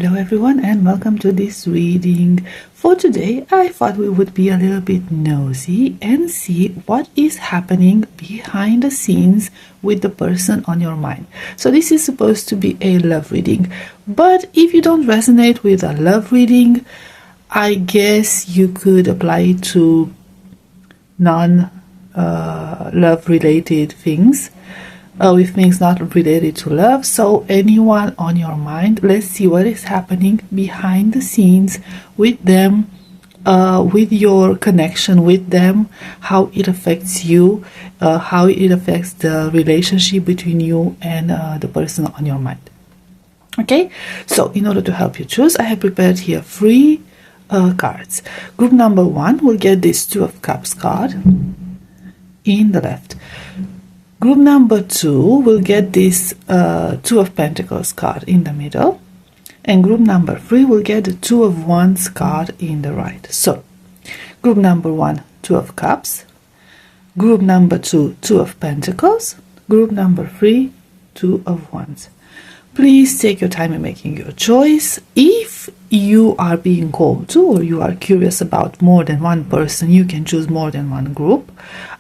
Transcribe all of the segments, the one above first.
Hello everyone and welcome to this reading. For today, I thought we would be a little bit nosy and see what is happening behind the scenes with the person on your mind. So this is supposed to be a love reading, but if you don't resonate with a love reading, I guess you could apply it to non-love related things. With things not related to love. So anyone on your mind, let's see what is happening behind the scenes with them, with your connection with them, how it affects you, how it affects the relationship between you and the person on your mind. Okay, so in order to help you choose, I have prepared here 3 cards. Group number 1 will get this 2 of Cups card in the left. Group number 2 will get this 2 of Pentacles card in the middle. And group number 3 will get the 2 of Wands card in the right. So, group number 1, 2 of Cups. Group number 2, 2 of Pentacles. Group number 3, 2 of Wands. Please take your time in making your choice. If you are being called to or you are curious about more than one person, you can choose more than one group.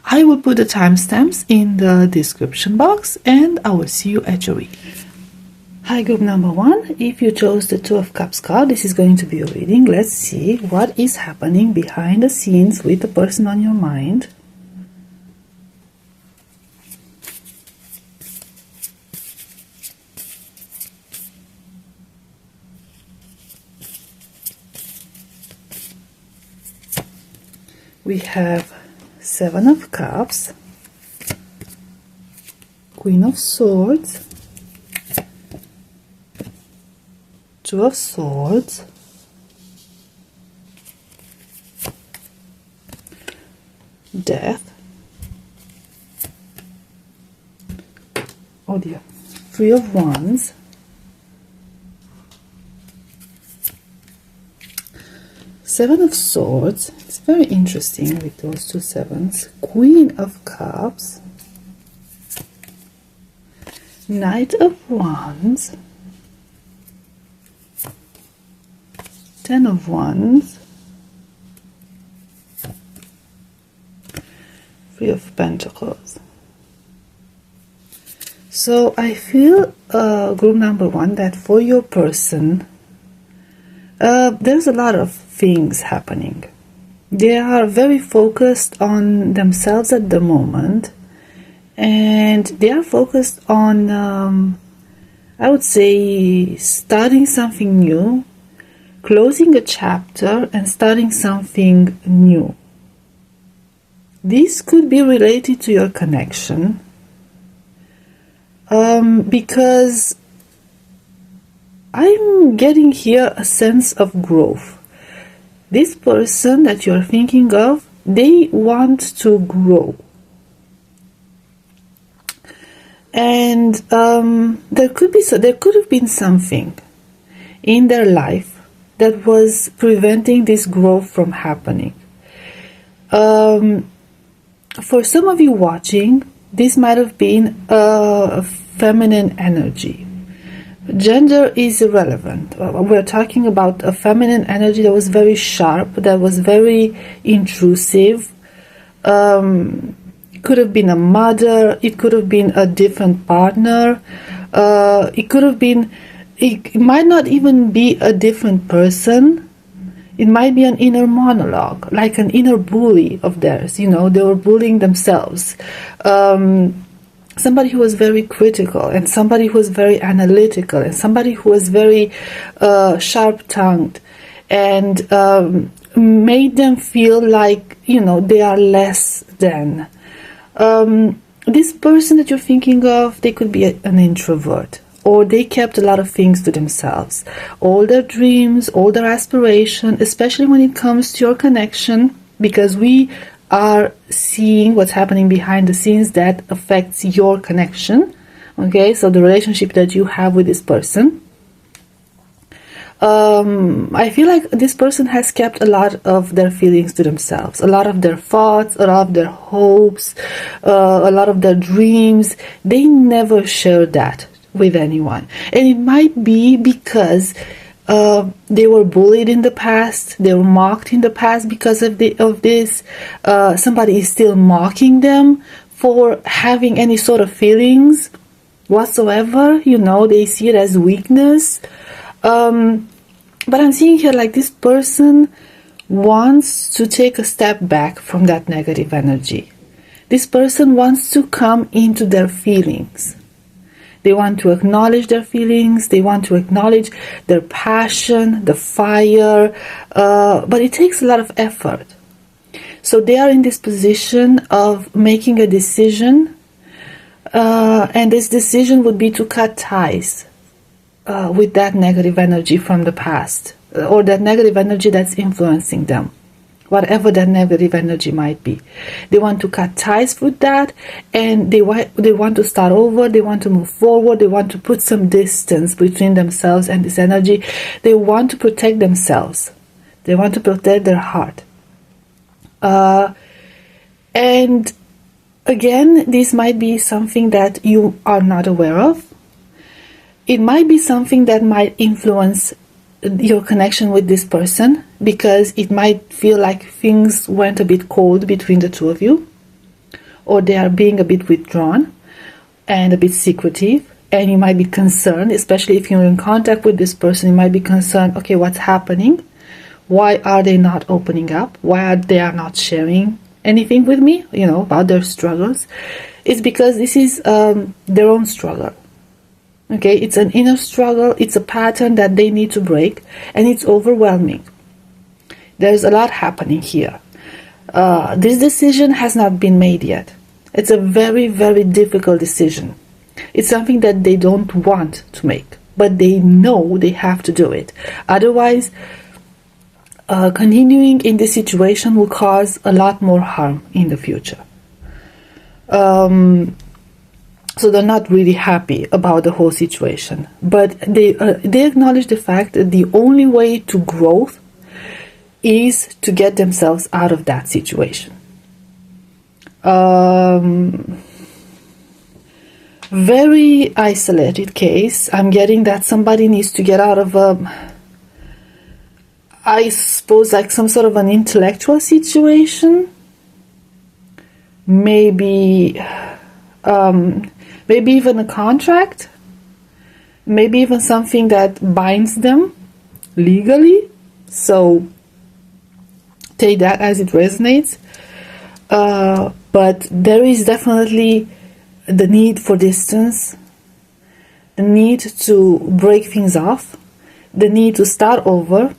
I will put the timestamps in the description box and I will see you at your reading. Hi, group number 1. If you chose the 2 of Cups card, this is going to be your reading. Let's see what is happening behind the scenes with the person on your mind. We have 7 of Cups, Queen of Swords, 2 of Swords, Death, oh dear, 3 of Wands, Seven of Swords. It's very interesting with those 2 sevens. Queen of Cups, Knight of Wands, 10 of Wands, 3 of Pentacles. So I feel, group number 1, that for your person, there's a lot of things happening. They are very focused on themselves at the moment, and they are focused on, I would say, starting something new, closing a chapter and starting something new. This could be related to your connection, because I'm getting here a sense of growth. This person that you're thinking of, they want to grow. And there could have been something in their life that was preventing this growth from happening. For some of you watching, this might have been a feminine energy. Gender is irrelevant. We're talking about a feminine energy that was very sharp, that was very intrusive. Could have been a mother, it could have been a different partner, it might not even be a different person. It might be an inner monologue, like an inner bully of theirs. You know, they were bullying themselves. Somebody who was very critical, and somebody who was very analytical, and somebody who was very sharp-tongued, and made them feel like, you know, they are less than. This person that you're thinking of, they could be an introvert, or they kept a lot of things to themselves. All their dreams, all their aspiration, especially when it comes to your connection, because we are seeing what's happening behind the scenes that affects your connection. Okay, so the relationship that you have with this person. I feel like this person has kept a lot of their feelings to themselves, a lot of their thoughts, a lot of their hopes, a lot of their dreams. They never share that with anyone. And it might be because They were bullied in the past. They were mocked in the past because of this. Somebody is still mocking them for having any sort of feelings whatsoever. They see it as weakness. But I'm seeing here like this person wants to take a step back from that negative energy. This person wants to come into their feelings. They want to acknowledge their feelings. They want to acknowledge their passion, the fire. But it takes a lot of effort. So they are in this position of making a decision. And this decision would be to cut ties with that negative energy from the past, or that negative energy that's influencing them, whatever that negative energy might be. They want to cut ties with that, and they want to start over. They want to move forward. They want to put some distance between themselves and this energy. They want to protect themselves. They want to protect their heart. And again, this might be something that you are not aware of. It might be something that might influence your connection with this person, because it might feel like things went a bit cold between the two of you, or they are being a bit withdrawn and a bit secretive, and you might be concerned, especially if you're in contact with this person. You might be concerned, okay, what's happening? Why are they not opening up? Why are they not sharing anything with me, about their struggles? It's because this is their own struggle. Okay, it's an inner struggle. It's a pattern that they need to break, and it's overwhelming. There's a lot happening here. This decision has not been made yet. It's a very, very difficult decision. It's something that they don't want to make, but they know they have to do it. Otherwise, continuing in this situation will cause a lot more harm in the future. So they're not really happy about the whole situation, but they acknowledge the fact that the only way to growth is to get themselves out of that situation. Very isolated case. I'm getting that somebody needs to get out of I suppose like some sort of an intellectual situation. Maybe even a contract, maybe even something that binds them legally. So take that as it resonates. But there is definitely the need for distance, the need to break things off, the need to start over,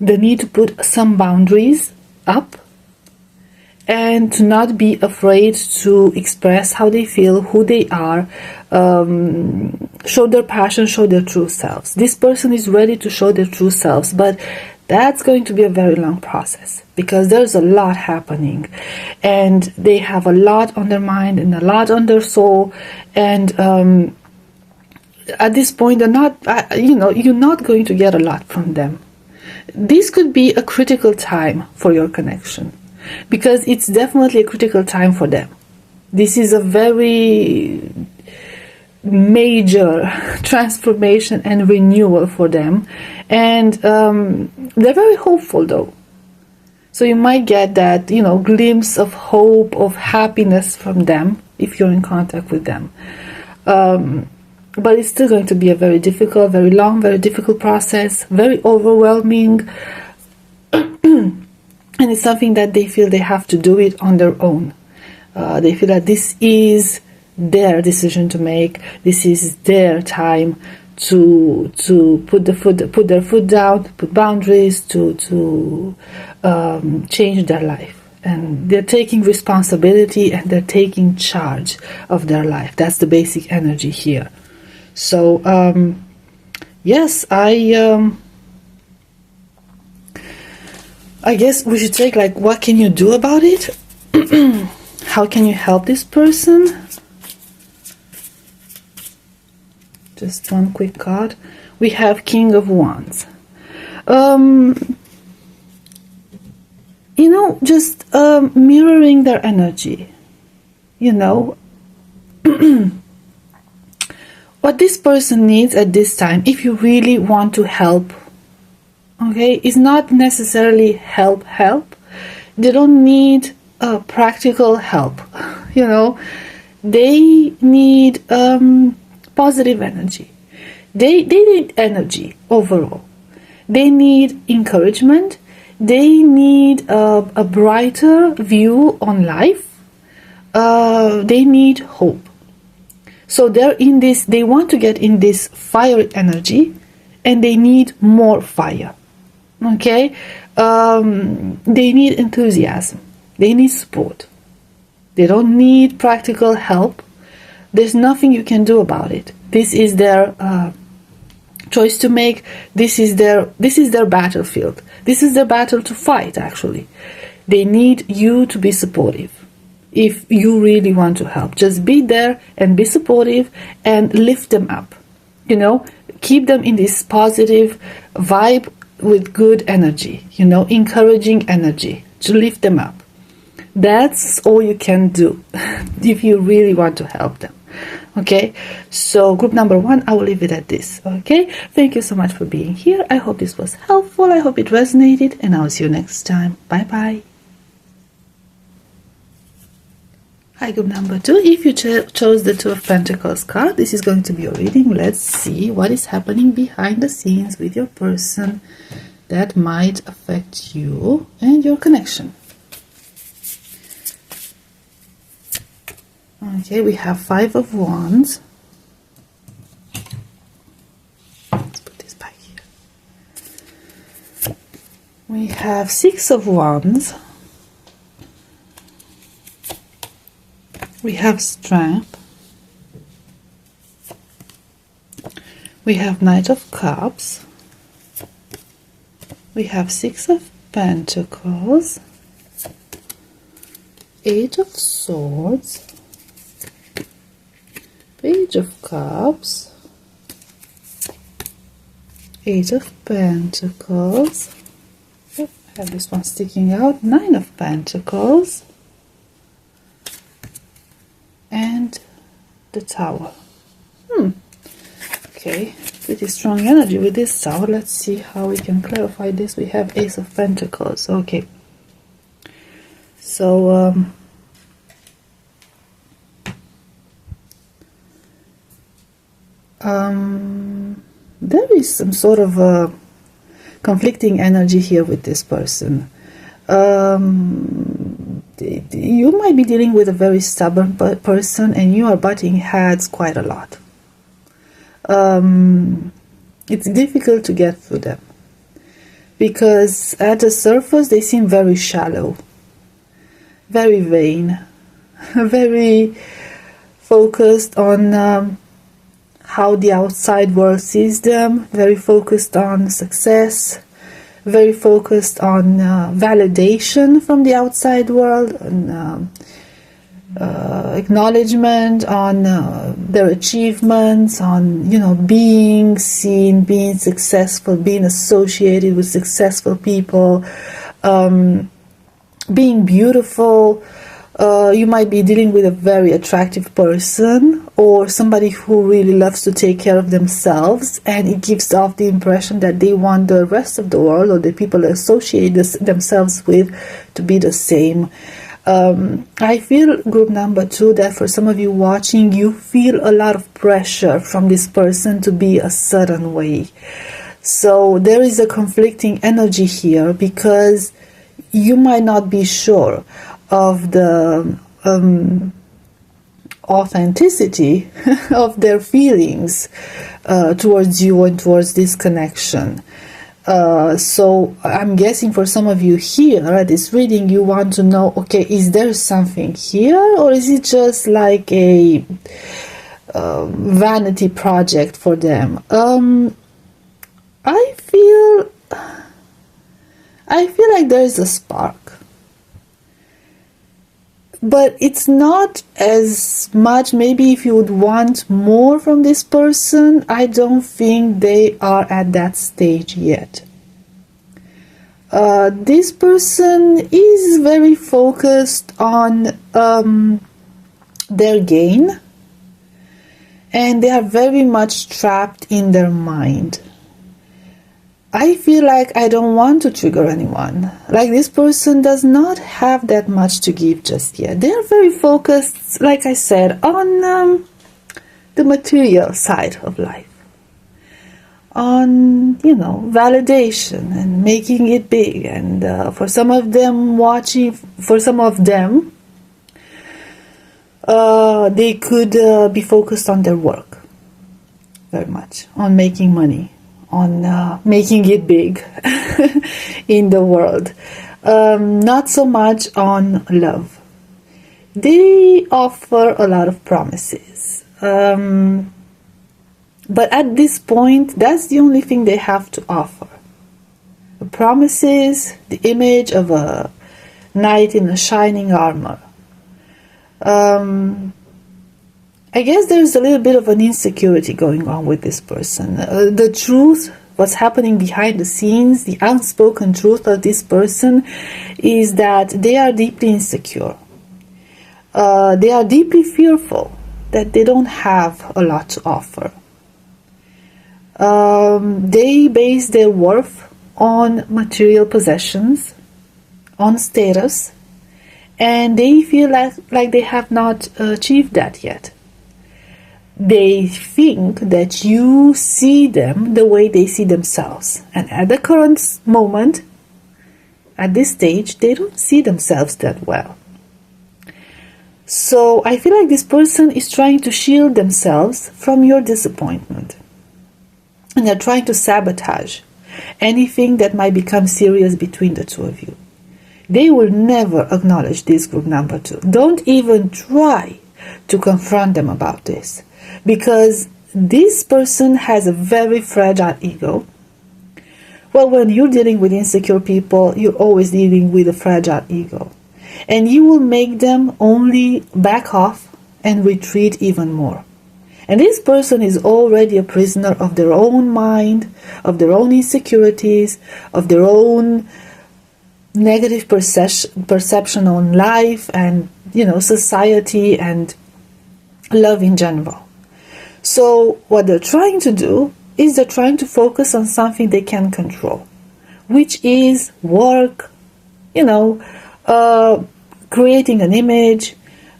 the need to put some boundaries up, and to not be afraid to express how they feel, who they are, show their passion, show their true selves. This person is ready to show their true selves, but that's going to be a very long process, because there's a lot happening, and they have a lot on their mind and a lot on their soul, and at this point, they're not, you're not going to get a lot from them. This could be a critical time for your connection, because it's definitely a critical time for them. This is a very major transformation and renewal for them, and they're very hopeful though. So you might get that, glimpse of hope, of happiness from them if you're in contact with them. But it's still going to be a very difficult, very long, very difficult process, very overwhelming. And it's something that they feel they have to do it on their own. They feel that this is their decision to make. This is their time to put their foot down, put boundaries, to change their life. And they're taking responsibility, and they're taking charge of their life. That's the basic energy here. So yes, I guess we should take like, what can you do about it? How can you help this person? Just one quick card. We have King of Wands. Just mirroring their energy. What this person needs at this time, if you really want to help Okay, it's not necessarily help. They don't need practical help. You know, they need positive energy. They need energy overall. They need encouragement. They need a brighter view on life. They need hope. So they're in this, they want to get in this fire energy, and they need more fire. Okay? They need enthusiasm. They need support. They don't need practical help. There's nothing you can do about it. This is their choice to make. This is their battlefield. This is their battle to fight, actually. They need you to be supportive. If you really want to help, just be there and be supportive and lift them up. You know, keep them in this positive vibe with good energy, you know, encouraging energy to lift them up. That's all you can do if you really want to help them. Okay, so group number 1, I will leave it at this. Okay, thank you so much for being here. I hope this was helpful. I hope it resonated, and I'll see you next time. Bye bye. Hi, group number 2. If you chose the Two of Pentacles card, this is going to be your reading. Let's see what is happening behind the scenes with your person that might affect you and your connection. Okay, we have 5 of Wands. Let's put this back here. We have 6 of Wands. We have Strength. We have Knight of Cups. We have 6 of Pentacles. 8 of Swords. Page of Cups. 8 of Pentacles. Oh, I have this one sticking out. 9 of Pentacles. And the Tower. Okay, pretty strong energy with this Tower. Let's see how we can clarify this. We have Ace of Pentacles. Okay, so there is some sort of a conflicting energy here with this person. You might be dealing with a very stubborn person, and you are butting heads quite a lot. It's difficult to get through them because at the surface they seem very shallow, very vain, very focused on how the outside world sees them, very focused on success, very focused on validation from the outside world, and acknowledgement on their achievements, on, you know, being seen, being successful, being associated with successful people, being beautiful. You might be dealing with a very attractive person or somebody who really loves to take care of themselves, and it gives off the impression that they want the rest of the world or the people they associate themselves with to be the same. I feel, group number 2, that for some of you watching, you feel a lot of pressure from this person to be a certain way. So there is a conflicting energy here because you might not be sure of the authenticity of their feelings towards you and towards this connection. So I'm guessing for some of you here at this reading, you want to know, okay, is there something here, or is it just like a vanity project for them? I feel like there is a spark, but it's not as much. Maybe if you would want more from this person, I don't think they are at that stage yet. This person is very focused on their gain, and they are very much trapped in their mind. I feel like I don't want to trigger anyone. Like this person does not have that much to give just yet. They are very focused, like I said, on the material side of life. On, validation and making it big. And for some of them they could be focused on their work very much, on making money, on making it big in the world. Not so much on love. They offer a lot of promises. But at this point, that's the only thing they have to offer. The promises, the image of a knight in a shining armor. I guess there's a little bit of an insecurity going on with this person. The truth, what's happening behind the scenes, the unspoken truth of this person is that they are deeply insecure. They are deeply fearful that they don't have a lot to offer. They base their worth on material possessions, on status, and they feel like they have not achieved that yet. They think that you see them the way they see themselves. And at the current moment, at this stage, they don't see themselves that well. So I feel like this person is trying to shield themselves from your disappointment. And they're trying to sabotage anything that might become serious between the two of you. They will never acknowledge this group number 2. Don't even try to confront them about this. Because this person has a very fragile ego. Well, when you're dealing with insecure people, you're always dealing with a fragile ego. And you will make them only back off and retreat even more. And this person is already a prisoner of their own mind, of their own insecurities, of their own negative perception on life and, society and love in general. So what they're trying to do is they're trying to focus on something they can control, which is work, creating an image,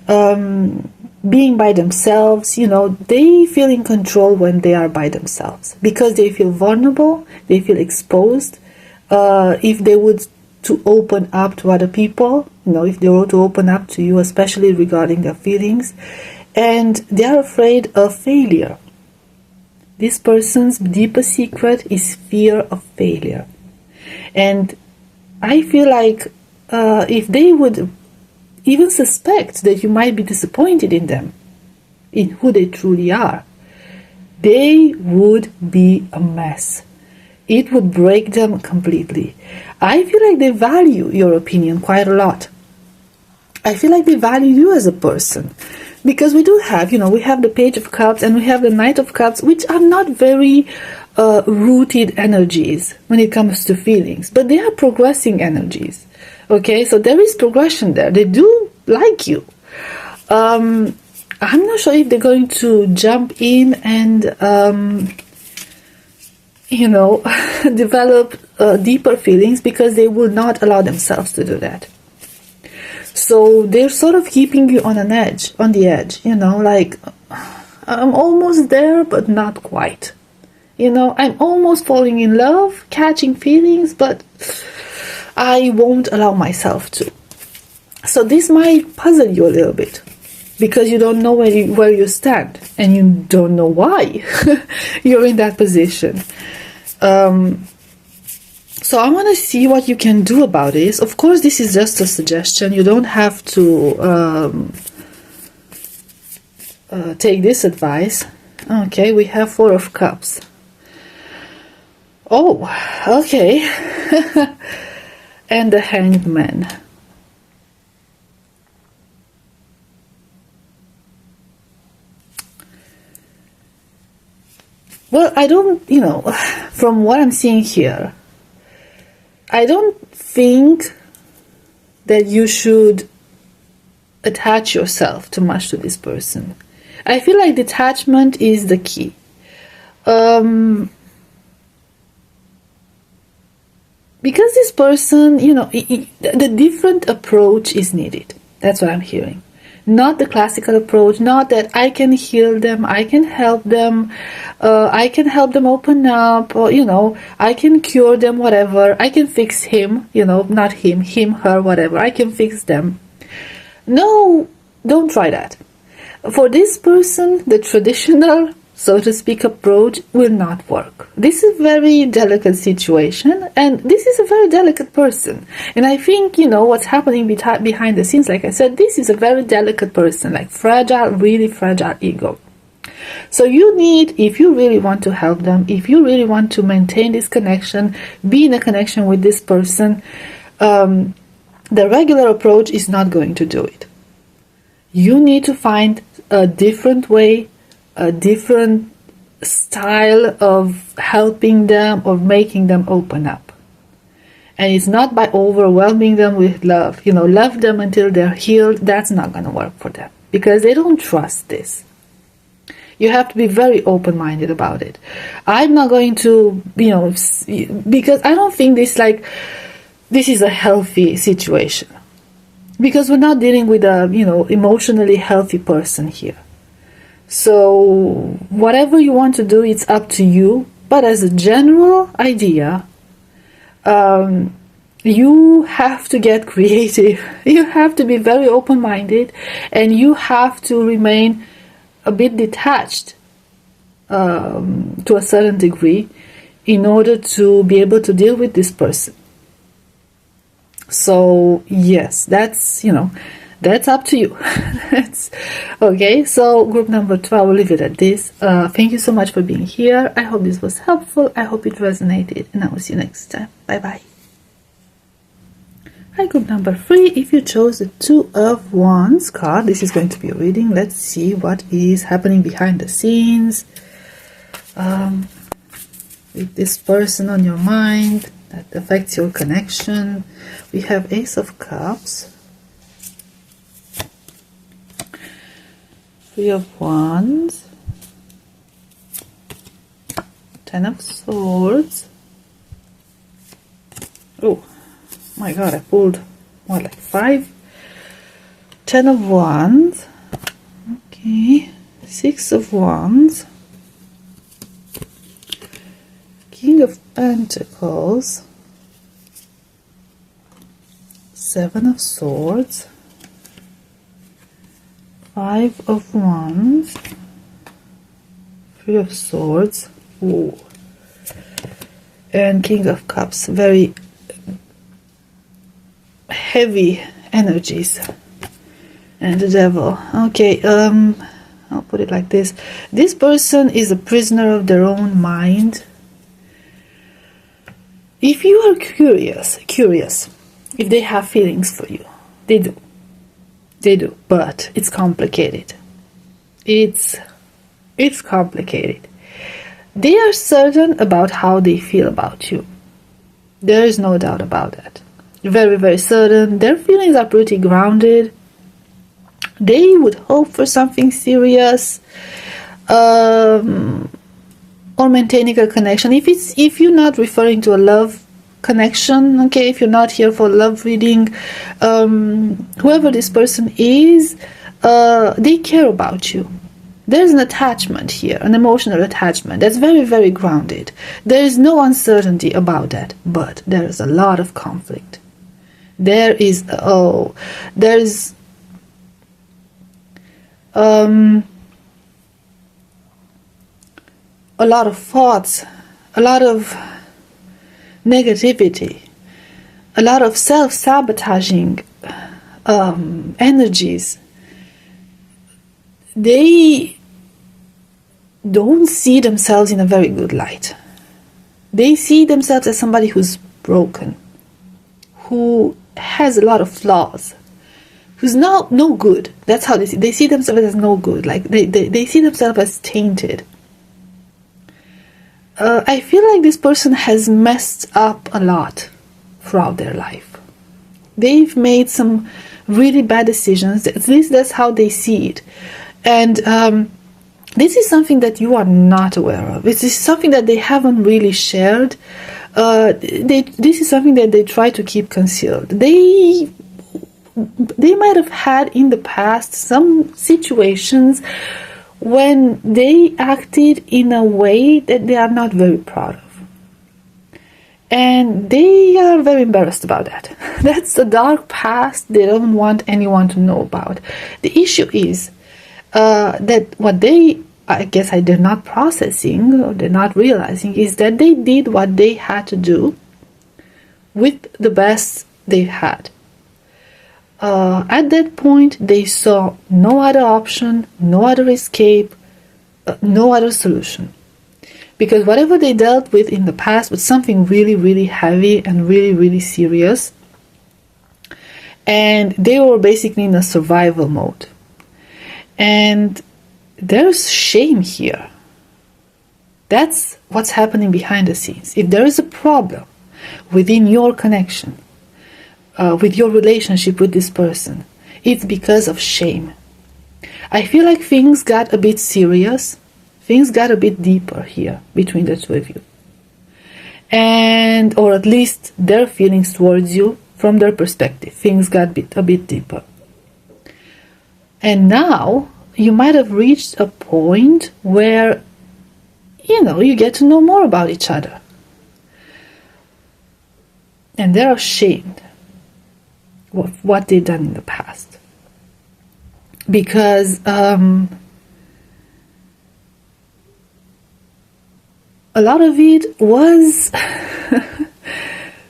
being by themselves. They feel in control when they are by themselves because they feel vulnerable, they feel exposed. If they would to open up to other people, if they were to open up to you, especially regarding their feelings, and they are afraid of failure. This person's deepest secret is fear of failure. And I feel like if they would even suspect that you might be disappointed in them, in who they truly are, they would be a mess. It would break them completely. I feel like they value your opinion quite a lot. I feel like they value you as a person. Because we do have, we have the Page of Cups and we have the Knight of Cups, which are not very rooted energies when it comes to feelings. But they are progressing energies. Okay, so there is progression there. They do like you. I'm not sure if they're going to jump in and, develop deeper feelings, because they will not allow themselves to do that. So they're sort of keeping you on the edge, like, I'm almost there, but not quite. I'm almost falling in love, catching feelings, but I won't allow myself to. So this might puzzle you a little bit, because you don't know where you stand, and you don't know why you're in that position. So I want to see what you can do about this. Of course, this is just a suggestion. You don't have to take this advice. Okay, we have Four of Cups. Oh, okay. And the Hanged Man. Well, I don't, from what I'm seeing here, I don't think that you should attach yourself too much to this person. I feel like detachment is the key. because this person, the different approach is needed. That's what I'm hearing. Not the classical approach, not that I can heal them, I can help them, I can help them open up, or, I can cure them, whatever, I can fix him, not him, her, whatever, I can fix them. No, don't try that. For this person, the traditional, so to speak, approach will not work. This is a very delicate situation, and this is a very delicate person. And I think, what's happening behind the scenes, like I said, this is a very delicate person, like fragile, really fragile ego. So you need, if you really want to help them, if you really want to maintain this connection, be in a connection with this person, the regular approach is not going to do it. You need to find a different way, a different style of helping them or making them open up. And it's not by overwhelming them with love. Love them until they're healed. That's not going to work for them because they don't trust this. You have to be very open-minded about it. I'm not going to, because I don't think this is a healthy situation. Because we're not dealing with a, emotionally healthy person here. So whatever you want to do, it's up to you. But as a general idea, you have to get creative. You have to be very open-minded, and you have to remain a bit detached to a certain degree in order to be able to deal with this person. So yes, that's up to you. That's okay. So group number 12, we'll leave it at this. Thank you so much for being here. I hope this was helpful. I hope it resonated, and I will see you next time. Bye bye. Hi, group number 3. If you chose the Two of Wands card, this is going to be a reading. Let's see what is happening behind the scenes with this person on your mind that affects your connection. We have Ace of Cups, 3 of Wands, 10 of Swords. Oh my god, I pulled what, like 5? 10 of Wands. Okay, 6 of Wands, King of Pentacles, 7 of Swords, 5 of Wands, 3 of Swords, ooh, and King of Cups. Very heavy energies, and the Devil. Okay, I'll put it like this. This person is a prisoner of their own mind. If you are curious if they have feelings for you, they do, but it's complicated. It's complicated. They are certain about how they feel about you. There is no doubt about that. Very, very certain. Their feelings are pretty grounded. They would hope for something serious, or maintaining a connection. If you're not referring to a love connection, okay, if you're not here for love reading, whoever this person is, they care about you. There's an attachment here, an emotional attachment that's very, very grounded. There is no uncertainty about that, but there is a lot of conflict. There's a lot of thoughts, a lot of negativity, a lot of self-sabotaging energies. They don't see themselves in a very good light. They see themselves as somebody who's broken, who has a lot of flaws, who's no good. That's how they see themselves as no good. Like they see themselves as tainted. I feel like this person has messed up a lot throughout their life. They've made some really bad decisions. At least that's how they see it. And this is something that you are not aware of. This is something that they haven't really shared. This is something that they try to keep concealed. They might have had in the past some situations when they acted in a way that they are not very proud of. And they are very embarrassed about that. That's a dark past they don't want anyone to know about. The issue is that what they're not processing, or they're not realizing, is that they did what they had to do with the best they had. At that point, they saw no other option, no other escape, no other solution. Because whatever they dealt with in the past was something really, really heavy and really, really serious. And they were basically in a survival mode. And there's shame here. That's what's happening behind the scenes. If there is a problem within your connection, with your relationship with this person, it's because of shame. I feel like things got a bit serious. Things got a bit deeper here between the two of you. Or at least their feelings towards you, from their perspective, things got a bit deeper. And now you might have reached a point where, you get to know more about each other. And they're ashamed of what they've done in the past. Because a lot of it was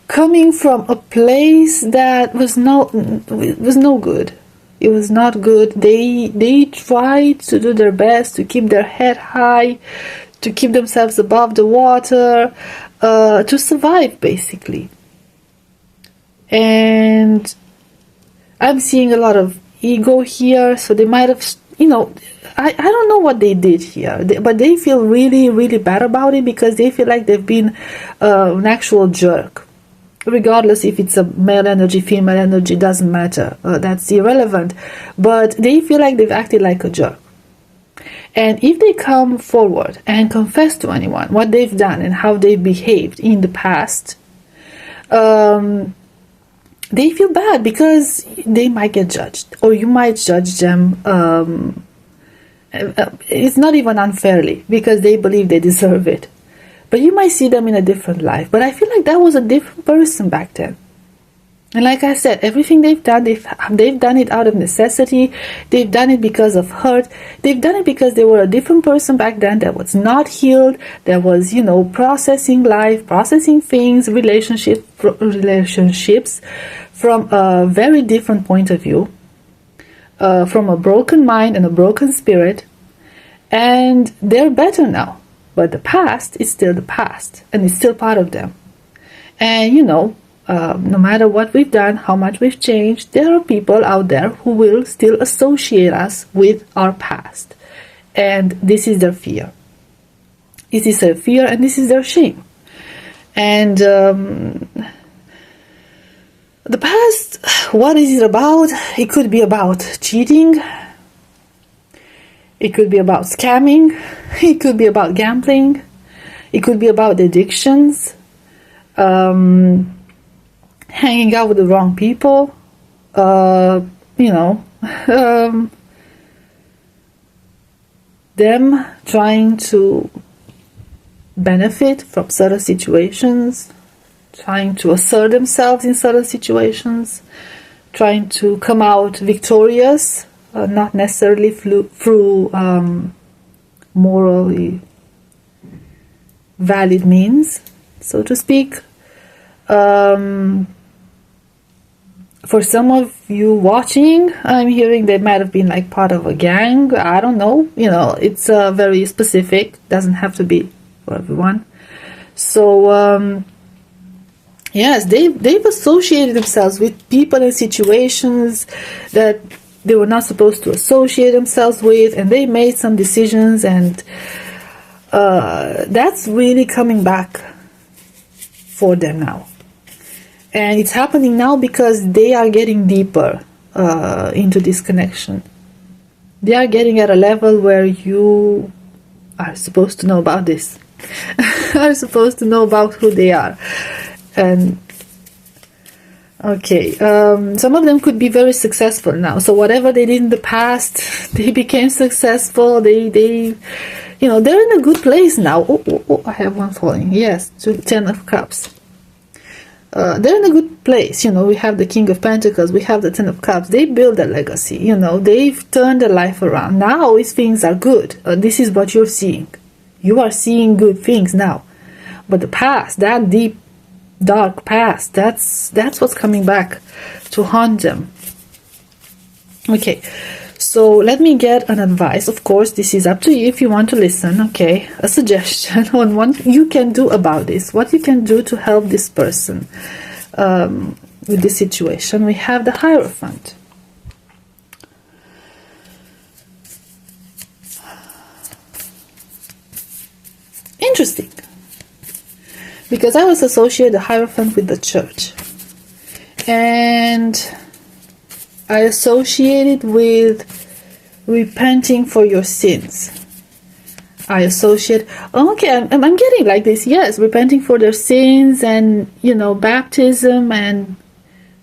coming from a place that was no good. It was not good. They tried to do their best to keep their head high, to keep themselves above the water, to survive, basically. And I'm seeing a lot of ego here, so they might have, I don't know what they did here, but they feel really, really bad about it because they feel like they've been an actual jerk. Regardless if it's a male energy, female energy, doesn't matter. That's irrelevant. But they feel like they've acted like a jerk. And if they come forward and confess to anyone what they've done and how they've behaved in the past, they feel bad because they might get judged, or you might judge them. It's not even unfairly because they believe they deserve it. But you might see them in a different life. But I feel like that was a different person back then. And like I said, everything they've done, they've done it out of necessity. They've done it because of hurt. They've done it because they were a different person back then that was not healed, that was, processing life, processing things, relationships from a very different point of view, from a broken mind and a broken spirit. And they're better now. But the past is still the past, and it's still part of them. And, no matter what we've done, how much we've changed, there are people out there who will still associate us with our past. And this is their fear. This is their fear, and this is their shame. And the past, what is it about? It could be about cheating. It could be about scamming. It could be about gambling. It could be about addictions. Hanging out with the wrong people. Them trying to benefit from certain situations. Trying to assert themselves in certain situations. Trying to come out victorious. Not necessarily through morally valid means, so to speak. For some of you watching, I'm hearing they might have been like part of a gang. I don't know. It's very specific. Doesn't have to be for everyone. So yes, they've associated themselves with people and situations that they were not supposed to associate themselves with, and they made some decisions, and that's really coming back for them now. And it's happening now because they are getting deeper into this connection. They are getting at a level where you are supposed to know about this. are supposed to know about who they are. And okay, some of them could be very successful now. So whatever they did in the past, they became successful. They you know, they're in a good place now. Oh, I have one falling. Yes, 10 of Cups. They're in a good place. You know, we have the King of Pentacles, we have the 10 of Cups. They build a legacy. You know, they've turned their life around. Now things are good. This is what you're seeing. You are seeing good things now. But the past, that deep, dark past, that's what's coming back to haunt them. Okay, so let me get an advice. Of course, this is up to you if you want to listen. Okay, a suggestion on what you can do about this, what you can do to help this person with this situation. We have the Hierophant. Interesting, because I always associate the Hierophant with the Church, and I associate it with repenting for your sins. I associate, okay, I'm getting like this, yes, repenting for their sins, and, you know, baptism and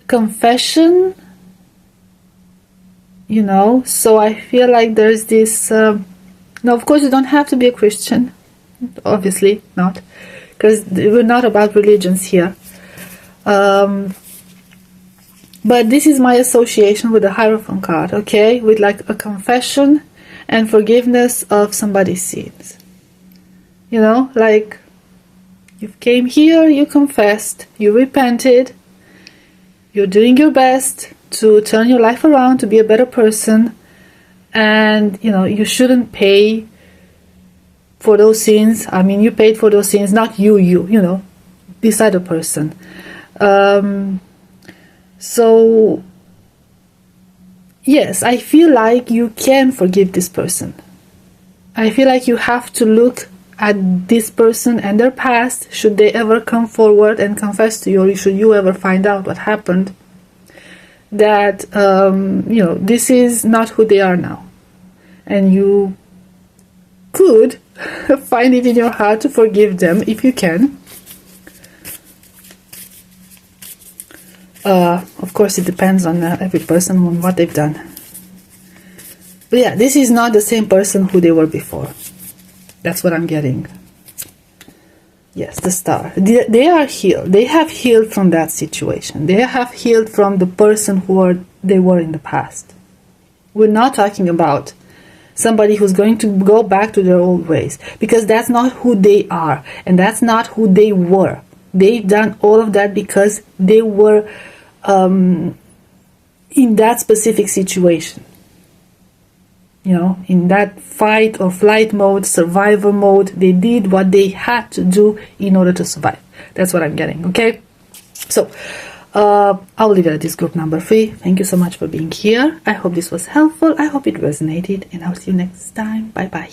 confession, you know. So I feel like there's this, now of course you don't have to be a Christian, obviously not, because we're not about religions here. But this is my association with the Hierophant card, okay? With like a confession and forgiveness of somebody's sins. You know, like you came here, you confessed, you repented, you're doing your best to turn your life around, to be a better person, and, you know, you shouldn't pay for those sins. I mean, you paid for those sins, not you know, this other person. So, yes, I feel like you can forgive this person. I feel like you have to look at this person and their past, should they ever come forward and confess to you, or should you ever find out what happened, that, you know, this is not who they are now. And you could find it in your heart to forgive them if you can. Of course, it depends on every person, on what they've done. But yeah, this is not the same person who they were before. That's what I'm getting. Yes, the Star. They are healed. They have healed from that situation. They have healed from the person they were in the past. We're not talking about somebody who's going to go back to their old ways, because that's not who they are, and that's not who they were. They've done all of that because they were in that specific situation. You know, in that fight or flight mode, survivor mode, they did what they had to do in order to survive. That's what I'm getting, okay? So, I'll leave it at this group number 3. Thank you so much for being here. I hope this was helpful. I hope it resonated, and I'll see you next time. Bye-bye.